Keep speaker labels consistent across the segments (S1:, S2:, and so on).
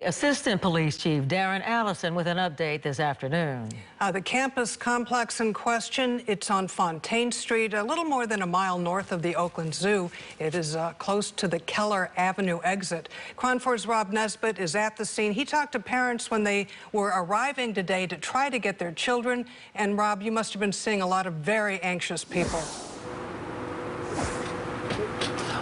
S1: Assistant Police Chief Darren Allison with an update this afternoon.
S2: The campus complex in question, it's on Fontaine Street, a little more than a mile north of the Oakland Zoo. It is close to the Keller Avenue exit. KRON 4's Rob Nesbitt is at the scene. He talked to parents when they were arriving today to try to get their children. And Rob, you must have been seeing a lot of very anxious people.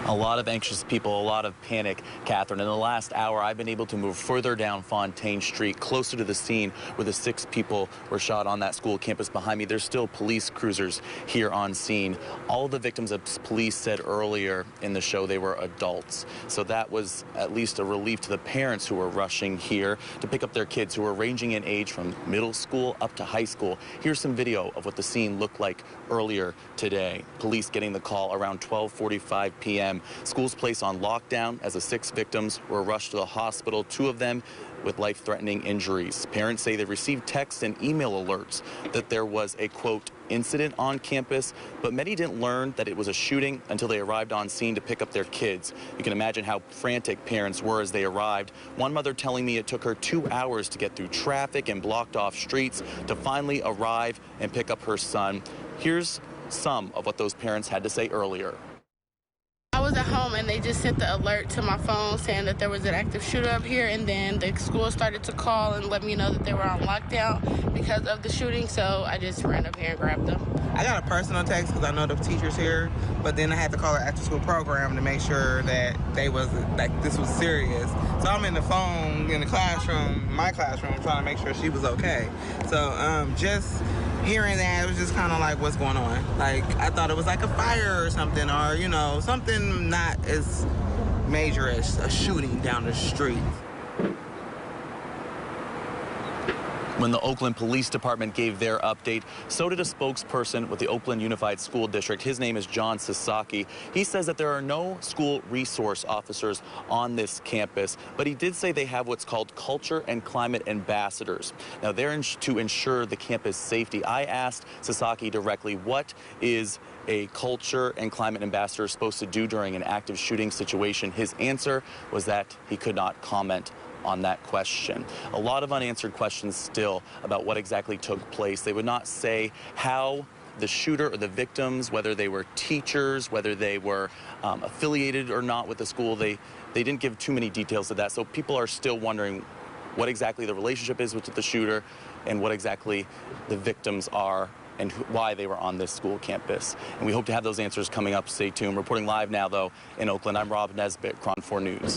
S3: A lot of anxious people, a lot of panic, Catherine. In the last hour, I've been able to move further down Fontaine Street, closer to the scene where the 6 people were shot on that school campus behind me. There's still police cruisers here on scene. All of the victims, as police said earlier in the show, they were adults. So that was at least a relief to the parents who were rushing here to pick up their kids who were ranging in age from middle school up to high school. Here's some video of what the scene looked like earlier today. Police getting the call around 12:45 p.m. Schools placed on lockdown as the 6 victims were rushed to the hospital, 2 of them with life-threatening injuries. Parents say they received text and email alerts that there was a, quote, incident on campus, but many didn't learn that it was a shooting until they arrived on scene to pick up their kids. You can imagine how frantic parents were as they arrived. One mother telling me it took her 2 hours to get through traffic and blocked off streets to finally arrive and pick up her son. Here's some of what those parents had to say earlier.
S4: I was at home and they just sent the alert to my phone saying that there was an active shooter up here, and then the school started to call and let me know that they were on lockdown because of the shooting, so I just ran up here and grabbed them.
S5: I got a personal text because I know the teacher's here, but then I had to call an after-school program to make sure that this was serious. So I'm in the phone in the classroom, my classroom, trying to make sure she was okay. So just hearing that, it was just kind of like, what's going on? Like, I thought it was like a fire or something, or, you know, something not as major as a shooting down the street.
S3: When the Oakland Police Department gave their update, so did a spokesperson with the Oakland Unified School District. His name is John Sasaki. He says that there are no school resource officers on this campus, but he did say they have what's called culture and climate ambassadors. Now, they're to ensure the campus safety. I asked Sasaki directly, what is a culture and climate ambassador supposed to do during an active shooting situation? His answer was that he could not comment on that question. A lot of unanswered questions still about what exactly took place. They would not say how the shooter or the victims, whether they were teachers, whether they were affiliated or not with the school. They didn't give too many details of that. So people are still wondering what exactly the relationship is with the shooter and what exactly the victims are and why they were on this school campus. And we hope to have those answers coming up. Stay tuned. Reporting live now, though, in Oakland, I'm Rob Nesbitt, KRON 4 News.